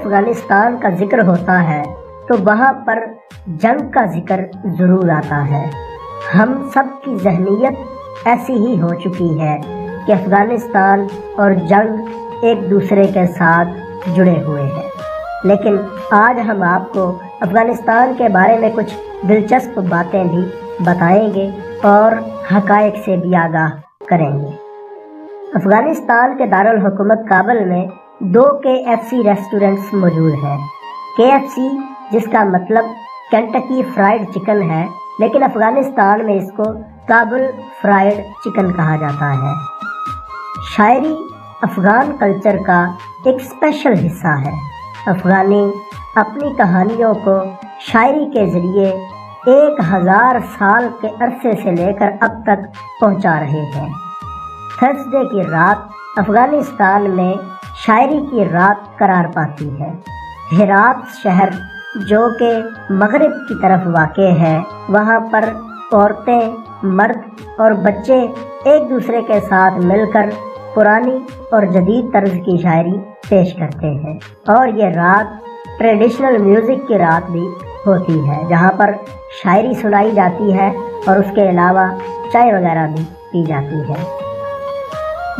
افغانستان کا ذکر ہوتا ہے تو وہاں پر جنگ کا ذکر ضرور آتا ہے۔ ہم سب کی ذہنیت ایسی ہی ہو چکی ہے کہ افغانستان اور جنگ ایک دوسرے کے ساتھ جڑے ہوئے ہیں، لیکن آج ہم آپ کو افغانستان کے بارے میں کچھ دلچسپ باتیں بھی بتائیں گے اور حقائق سے بھی آگاہ کریں گے۔ افغانستان کے دارالحکومت کابل میں 2 KFC ریسٹورنٹس موجود ہیں۔ KFC جس کا مطلب کینٹکی فرائیڈ چکن ہے، لیکن افغانستان میں اس کو کابل فرائیڈ چکن کہا جاتا ہے۔ شاعری افغان کلچر کا ایک اسپیشل حصہ ہے۔ افغانی اپنی کہانیوں کو شاعری کے ذریعے 1000 سال کے عرصے سے لے کر اب تک پہنچا رہے ہیں۔ تھرسڈے کی رات افغانستان میں شاعری کی رات قرار پاتی ہے۔ ہرات شہر جو کہ مغرب کی طرف واقع ہے، وہاں پر عورتیں، مرد اور بچے ایک دوسرے کے ساتھ مل کر پرانی اور جدید طرز کی شاعری پیش کرتے ہیں، اور یہ رات ٹریڈیشنل میوزک کی رات بھی ہوتی ہے، جہاں پر شاعری سنائی جاتی ہے اور اس کے علاوہ چائے وغیرہ بھی پی جاتی ہے۔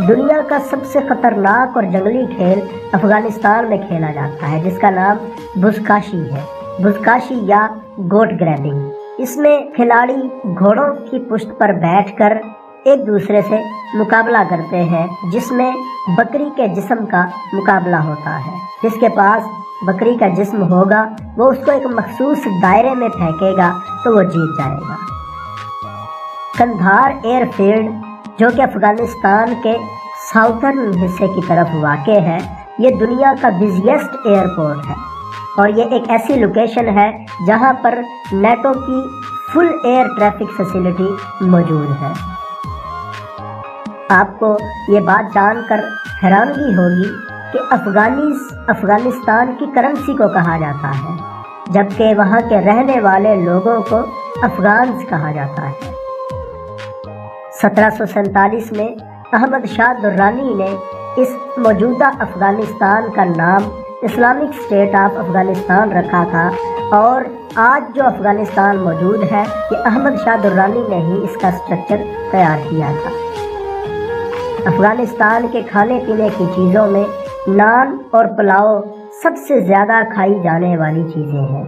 دنیا کا سب سے خطرناک اور جنگلی کھیل افغانستان میں کھیلا جاتا ہے، جس کا نام بزکاشی ہے، بزکاشی یا گوٹ گریبنگ۔ اس میں کھلاڑی گھوڑوں کی پشت پر بیٹھ کر ایک دوسرے سے مقابلہ کرتے ہیں، جس میں بکری کے جسم کا مقابلہ ہوتا ہے۔ جس کے پاس بکری کا جسم ہوگا وہ اس کو ایک مخصوص دائرے میں پھینکے گا تو وہ جیت جائے گا۔ قندھار ایئر فیلڈ جو کہ افغانستان کے ساؤتھرن حصے کی طرف واقع ہے، یہ دنیا کا بزیسٹ ایئرپورٹ ہے، اور یہ ایک ایسی لوکیشن ہے جہاں پر نیٹو کی فل ایئر ٹریفک فیسلٹی موجود ہے۔ آپ کو یہ بات جان کر حیرانگی ہوگی کہ افغانستان کی کرنسی کو کہا جاتا ہے، جبکہ وہاں کے رہنے والے لوگوں کو افغانز کہا جاتا ہے۔ 1747 میں احمد شاہ درانی نے اس موجودہ افغانستان کا نام اسلامک اسٹیٹ آف افغانستان رکھا تھا، اور آج جو افغانستان موجود ہے یہ احمد شاہ درانی نے ہی اس کا اسٹرکچر تیار کیا تھا۔ افغانستان کے کھانے پینے کی چیزوں میں نان اور پلاؤ سب سے زیادہ کھائی جانے والی چیزیں ہیں۔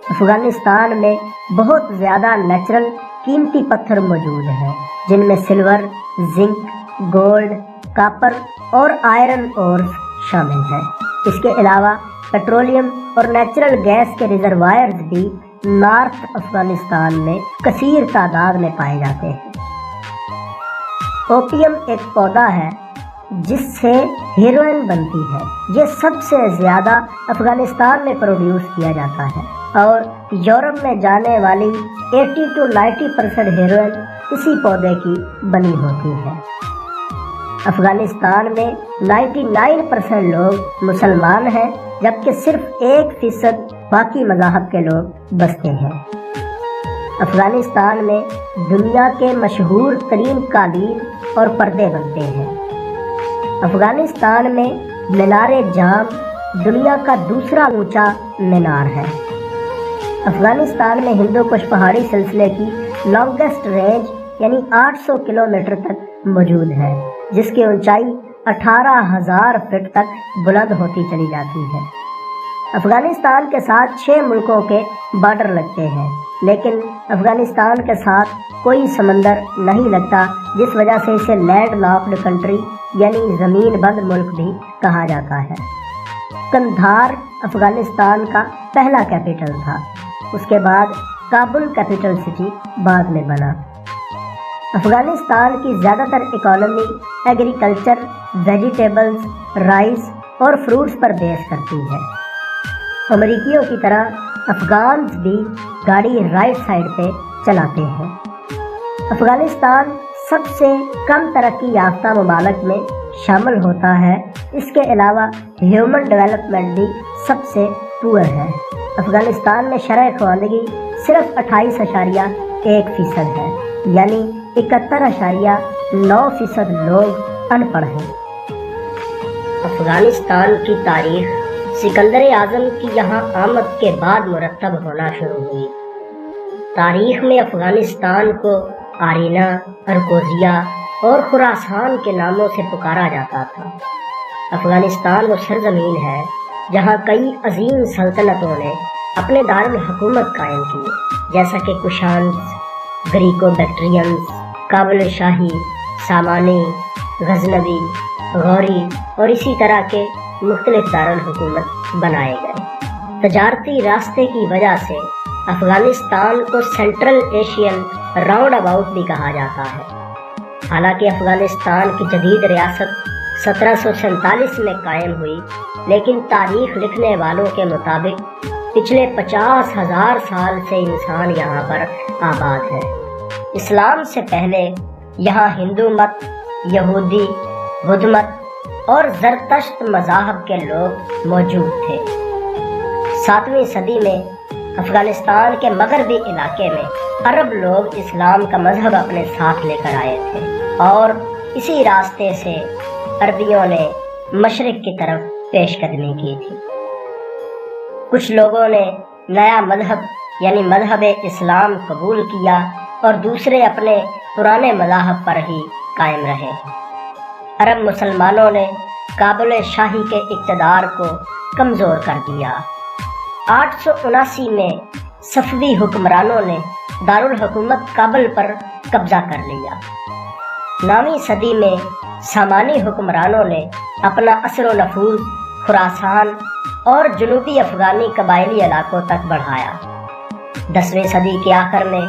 افغانستان میں بہت زیادہ نیچرل قیمتی پتھر موجود ہیں، جن میں سلور، زنک، گولڈ، کاپر اور آئرن اورز شامل ہیں۔ اس کے علاوہ پیٹرولیم اور نیچرل گیس کے ریزروائرز بھی نارتھ افغانستان میں کثیر تعداد میں پائے جاتے ہیں۔ اوپیم ایک پودا ہے جس سے ہیروئن بنتی ہے۔ یہ سب سے زیادہ افغانستان میں پروڈیوس کیا جاتا ہے، اور یورپ میں جانے والی 80 to 90% ہیروئن اسی پودے کی بنی ہوتی ہے۔ افغانستان میں 99% لوگ مسلمان ہیں، جبکہ صرف 1% باقی مذاہب کے لوگ بستے ہیں۔ افغانستان میں دنیا کے مشہور ترین قالین اور پردے بنتے ہیں۔ افغانستان میں مینار جام دنیا کا دوسرا اونچا مینار ہے۔ افغانستان میں ہندو کش پہاڑی سلسلے کی لانگسٹ رینج یعنی 800 کلومیٹر تک موجود ہے، جس کی اونچائی 18,000 فٹ تک بلند ہوتی چلی جاتی ہے۔ افغانستان کے ساتھ 6 ملکوں کے بارڈر لگتے ہیں، لیکن افغانستان کے ساتھ کوئی سمندر نہیں لگتا، جس وجہ سے اسے لینڈ لاکڈ کنٹری یعنی زمین بند ملک بھی کہا جاتا ہے۔ قندھار افغانستان کا پہلا کیپٹل تھا، اس کے بعد کابل کیپٹل سٹی بعد میں بنا۔ افغانستان کی زیادہ تر اکانومی ایگریکلچر، ویجیٹیبلز، رائس اور فروٹس پر بیس کرتی ہے۔ امریکیوں کی طرح افغانز بھی گاڑی رائٹ سائڈ پہ چلاتے ہیں۔ افغانستان سب سے کم ترقی یافتہ ممالک میں شامل ہوتا ہے۔ اس کے علاوہ ہیومن ڈیولپمنٹ بھی سب سے پور ہے۔ افغانستان میں شرح خواندگی صرف 28.1% ہے، یعنی 71.9% لوگ ان پڑھ ہیں۔ افغانستان کی تاریخ سکندر اعظم کی یہاں آمد کے بعد مرتب ہونا شروع ہوئی۔ تاریخ میں افغانستان کو آرینا، ارکوزیا اور خراسان کے ناموں سے پکارا جاتا تھا۔ افغانستان وہ سرزمین ہے جہاں کئی عظیم سلطنتوں نے اپنے دارالحکومت قائم کیے، جیسا کہ کشانز، گریکو بیکٹرینز، کابل شاہی، سامانی، غزنوی، غوری اور اسی طرح کے مختلف دارالحکومت بنائے گئے۔ تجارتی راستے کی وجہ سے افغانستان کو سینٹرل ایشین راؤنڈ اباؤٹ بھی کہا جاتا ہے۔ حالانکہ افغانستان کی جدید ریاست 1747 میں قائم ہوئی، لیکن تاریخ لکھنے والوں کے مطابق پچھلے 50,000 سال سے انسان یہاں پر آباد ہے۔ اسلام سے پہلے یہاں ہندو مت، یہودی، بدھ مت اور زرتشت مذاہب کے لوگ موجود تھے۔ 7ویں صدی میں افغانستان کے مغربی علاقے میں عرب لوگ اسلام کا مذہب اپنے ساتھ لے کر آئے تھے، اور اسی راستے سے عربیوں نے مشرق کی طرف پیش قدمی کی تھی۔ کچھ لوگوں نے نیا مذہب یعنی مذہب اسلام قبول کیا اور دوسرے اپنے پرانے مذاہب پر ہی قائم رہے۔ عرب مسلمانوں نے کابل شاہی کے اقتدار کو کمزور کر دیا۔ 879 میں صفوی حکمرانوں نے دارالحکومت کابل پر قبضہ کر لیا۔ 9ویں صدی میں سامانی حکمرانوں نے اپنا اثر و نفوذ خراسان اور جنوبی افغانی قبائلی علاقوں تک بڑھایا۔ 10ویں صدی کے آخر میں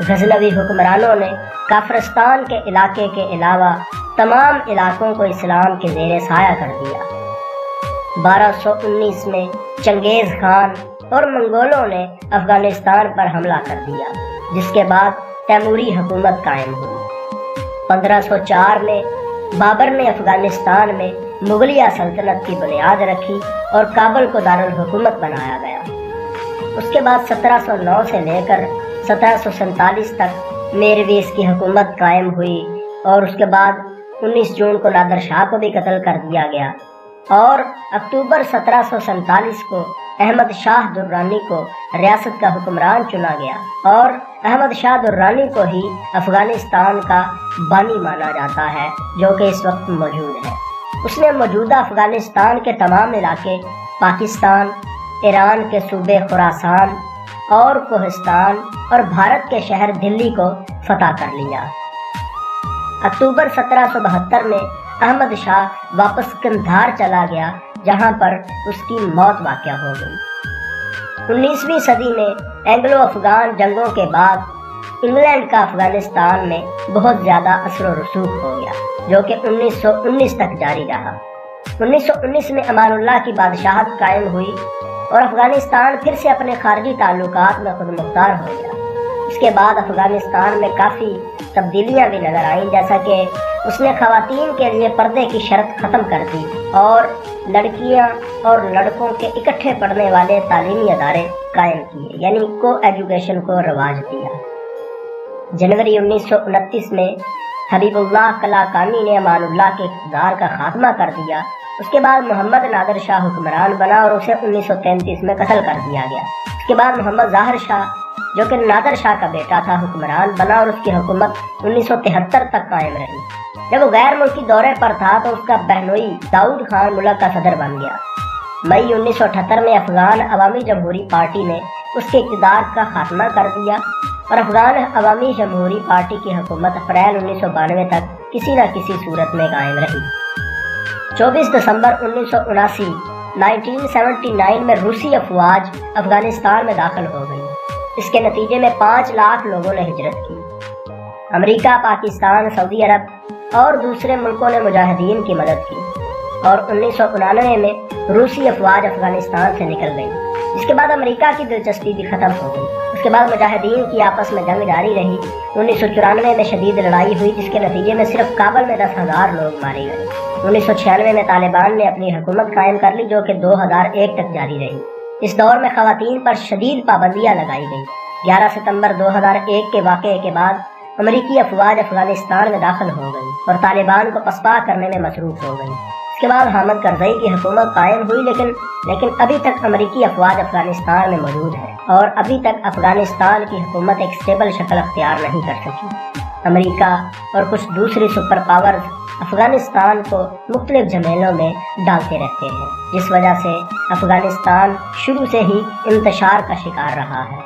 غزنوی حکمرانوں نے کافرستان کے علاقے کے علاوہ تمام علاقوں کو اسلام کے زیر سایہ کر دیا۔ 1219 میں چنگیز خان اور منگولوں نے افغانستان پر حملہ کر دیا، جس کے بعد تیموری حکومت قائم ہوئی۔ 1504 میں بابر نے افغانستان میں مغلیہ سلطنت کی بنیاد رکھی اور کابل کو دارالحکومت بنایا گیا۔ اس کے بعد 1709 سے لے کر 1747 تک میرویس کی حکومت قائم ہوئی، اور اس کے بعد 19 جون کو نادر شاہ کو بھی قتل کر دیا گیا، اور اکتوبر 1747 کو احمد شاہ درانی کو ریاست کا حکمران چنا گیا، اور احمد شاہ درانی کو ہی افغانستان کا بانی مانا جاتا ہے، جو کہ اس وقت موجود ہے۔ اس نے موجودہ افغانستان کے تمام علاقے، پاکستان، ایران کے صوبے خراسان اور کوہستان اور بھارت کے شہر دلی کو فتح کر لیا۔ اکتوبر 1772 میں احمد شاہ واپس قندھار چلا گیا، جہاں پر اس کی موت واقع ہو گئی۔ 19ویں صدی میں اینگلو افغان جنگوں کے بعد انگلینڈ کا افغانستان میں بہت زیادہ اثر و رسوخ ہو گیا، جو کہ 1919 تک جاری رہا۔ 1919 میں امان اللہ کی بادشاہت قائم ہوئی اور افغانستان پھر سے اپنے خارجی تعلقات میں خود مختار ہو گیا۔ اس کے بعد افغانستان میں کافی تبدیلیاں بھی نظر آئیں، جیسا کہ اس نے خواتین کے لیے پردے کی شرط ختم کر دی اور لڑکیاں اور لڑکوں کے اکٹھے پڑھنے والے تعلیمی ادارے قائم کیے، یعنی کو ایجوکیشن کو رواج دیا۔ جنوری 1929 میں حبیب اللہ کلاکانی نے امان اللہ کے اقتدار کا خاتمہ کر دیا۔ اس کے بعد محمد نادر شاہ حکمران بنا اور اسے 1933 میں قتل کر دیا گیا۔ اس کے بعد محمد ظاہر شاہ، جو کہ نادر شاہ کا بیٹا تھا، حکمران بنا اور اس کی حکومت 1973 تک قائم رہی۔ جب وہ غیر ملکی دورے پر تھا تو اس کا بہنوئی داؤد خان ملک کا صدر بن گیا۔ مئی 1978 میں افغان عوامی جمہوری پارٹی نے اس کے اقتدار کا خاتمہ کر دیا اور افغان عوامی جمہوری پارٹی کی حکومت اپریل 1992 تک کسی نہ کسی صورت میں قائم رہی۔ 24 دسمبر 1979 میں روسی افواج افغانستان میں داخل ہو گئی۔ اس کے نتیجے میں 5 لاکھ لوگوں نے ہجرت کی۔ امریکہ، پاکستان، سعودی عرب اور دوسرے ملکوں نے مجاہدین کی مدد کی، اور 1999 میں روسی افواج افغانستان سے نکل گئی، جس کے بعد امریکہ کی دلچسپی بھی ختم ہو گئی۔ اس کے بعد مجاہدین کی آپس میں جنگ جاری رہی۔ 1994 میں شدید لڑائی ہوئی، جس کے نتیجے میں صرف کابل میں 10,000 لوگ مارے گئے۔ 1996 میں طالبان نے اپنی حکومت قائم کر لی، جو کہ 2001 تک جاری رہی۔ اس دور میں خواتین پر شدید پابندیاں لگائی گئی۔ 11 ستمبر 2001 کے واقعے کے بعد امریکی افواج افغانستان میں داخل ہو گئی اور طالبان کو پسپا کرنے میں مصروف ہو گئی۔ اس کے بعد حامد کرزئی کی حکومت قائم ہوئی، لیکن ابھی تک امریکی افواج افغانستان میں موجود ہیں اور ابھی تک افغانستان کی حکومت ایک اسٹیبل شکل اختیار نہیں کر سکی۔ امریکہ اور کچھ دوسری سپر پاورز افغانستان کو مختلف جھمیلوں میں ڈالتے رہتے ہیں، جس وجہ سے افغانستان شروع سے ہی انتشار کا شکار رہا ہے۔